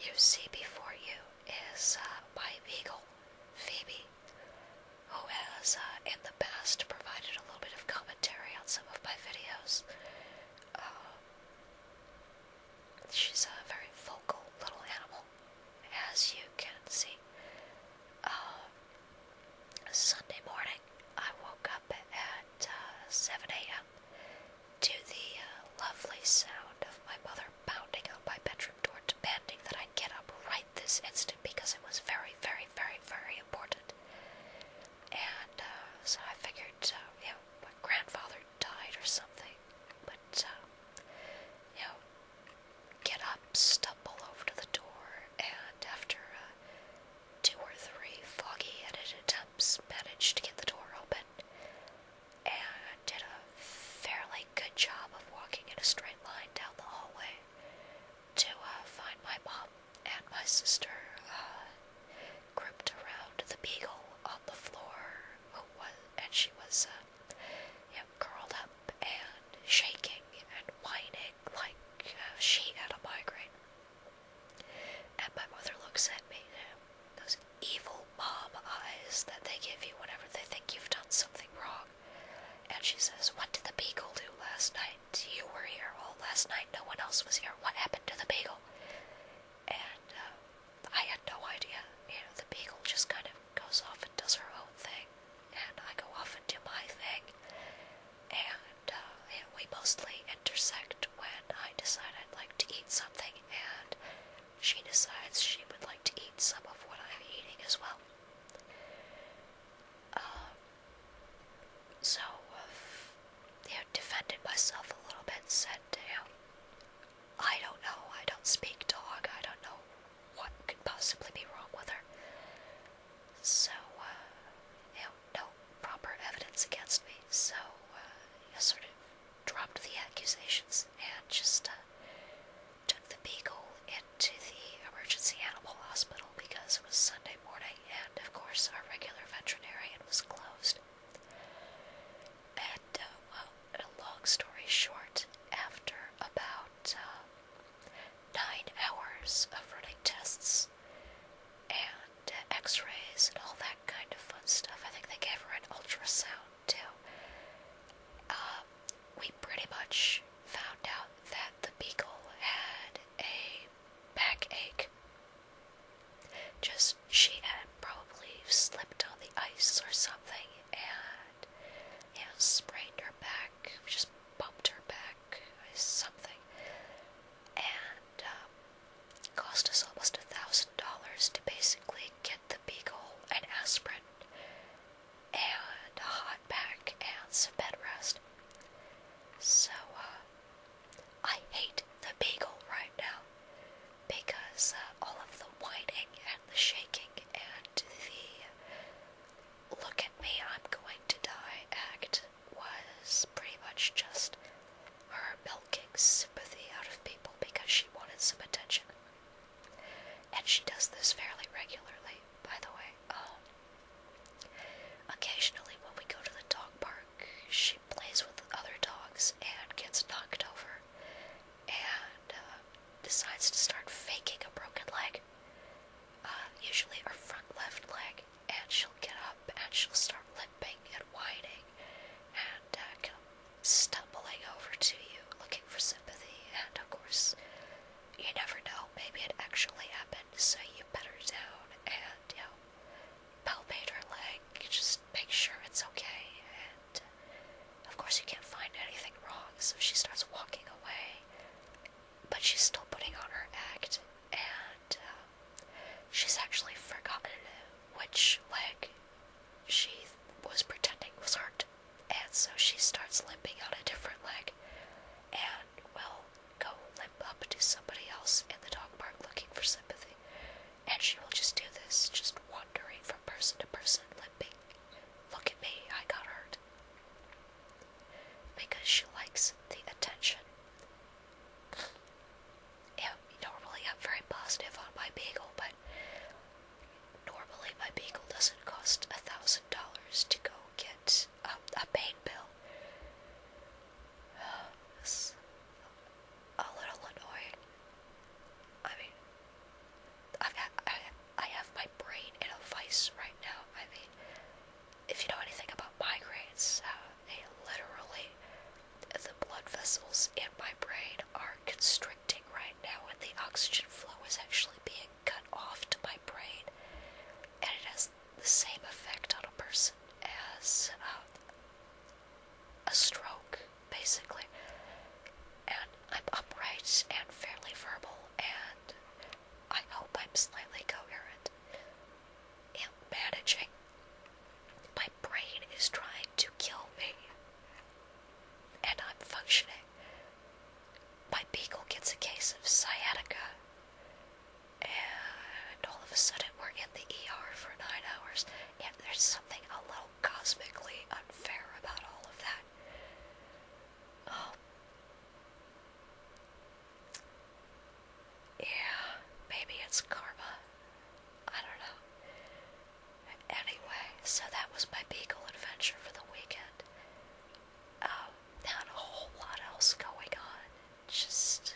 you see before you is my beagle, Phoebe, who has in the past provided a little bit of commentary on some of my videos. She's a very vocal little animal, as you can see. Sunday morning, I woke up at 7 a.m. to the lovely sound of my mother pounding on my bedroom door, demanding that I get up right this instant because it was very, very, very, very important. And so I figured, my grandfather died or something. But, get up, stumble over to the door, and after 2 or 3 foggy-headed attempts, managed to get the door open, and did a fairly good job of walking in a straight line down the hallway to find my mom and my sister grouped around the beagle on the floor, and she was curled up and shaking and whining like she had a migraine. And my mother looks at me, those evil mom eyes that they give you whenever they think you've done something wrong. And she says, "What did the beagle do last night? You were here all last night. No one else was here. What happened to the beagle?" And I had no idea. The beagle just kind of goes off and does her own thing, and I go off and do my thing. And we mostly intersect when I decide I'd like to eat something, and she decides she would like to eat some of what I'm eating as well. So, defended myself a little bit, said, I don't know, I don't speak dog, I don't know what could possibly be wrong with her. So, no proper evidence against me, so, I sort of dropped the accusations and just, took the beagle into the emergency animal hospital because it was Sunday morning, and of course our regular veterinarian was closed. And, a long story short, after about 9 hours of running tests and x-rays and all that kind of fun stuff, I think they gave her an ultrasound too, we pretty much found out that the beagle had a backache. Just, she had probably slipped on the ice or something and, sprained her back, just bumped her back, something. And, cost us almost $1,000 to basically get the beagle an aspirin and a hot pack and some bed rest. So, I hate the beagle right now because all of the whining and the shaking and the look at me, I'm going to die act was pretty much just her milking sympathy out of people because she wanted some attention. And she does this fairly regularly, by the way. Occasionally when we go to the dog park, she plays with other dogs and gets knocked over and decides to start faking a broken leg, usually her front left leg, and she'll get up and she'll start limping and whining and come stumbling over to you looking for sympathy. And of course, you never know, maybe it actually happened, so you pet her down and, palpate her leg, just make sure it's okay, and of course you can't find anything wrong, so she starts walking away, but she's still putting on her act, and she's actually forgotten which leg she was pretending was hurt, and so she starts limping on a different leg, and will go limp up to somebody else in the dog park looking for sympathy, and she will just do this, just wandering from person to person, limping. Look at me, I got hurt. Because she likes the attention. Normally I'm very positive on my beagle, but normally my beagle doesn't cost $1,000 to go get a pain pill. It's a little annoying. I mean, it's karma. I don't know. Anyway, so that was my Beagle adventure for the weekend. Not a whole lot else going on. Just,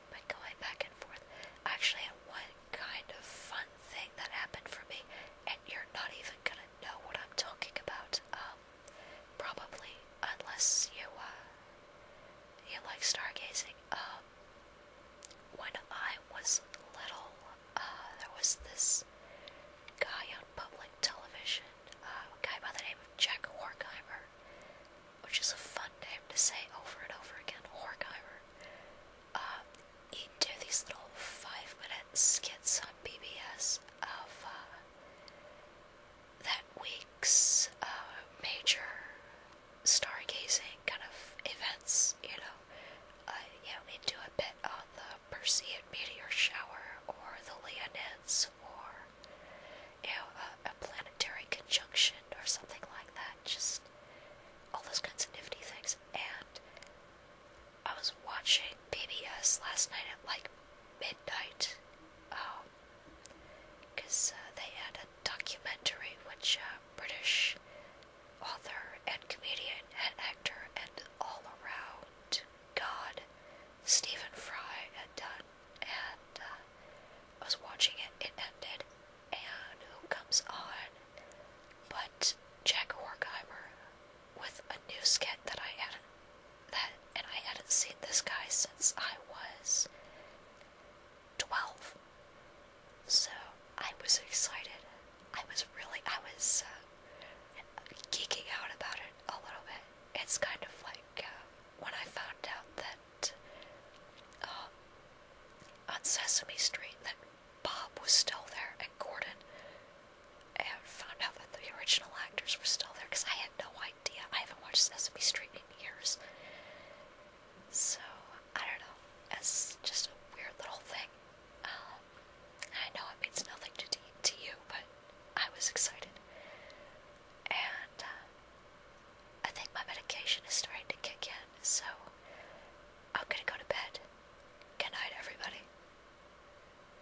been going back and forth. I actually had one kind of fun thing that happened for me, and you're not even gonna know what I'm talking about. Probably, unless you like stargazing. When I was little, there was this guy on public television, a guy by the name of Jack Horkheimer, which is a fun name to say over and over again, Horkheimer. He'd do these little 5-minute skits on PBS of that week's major stargazing kind of events, he'd do a bit on the Perseid meteor shower, or the Leonids, or, a planetary conjunction, or something like that, just all those kinds of nifty things. And I was watching PBS last night at like midnight, because they had a documentary which British author and comedian and actor and all-around god Stephen Fry had done, and I was watching it. It ended, and who comes on but Jack Horkheimer with a new skit that I hadn't seen this guy since I was 12. So I was excited. I was geeking out about it a little bit. It's kind of like when I found out that on Sesame Street that Bob was still there and Gordon, and found out that the original actors were still there, because I had no idea. I haven't watched Sesame Street in years. So, I don't know. It's just a weird little thing.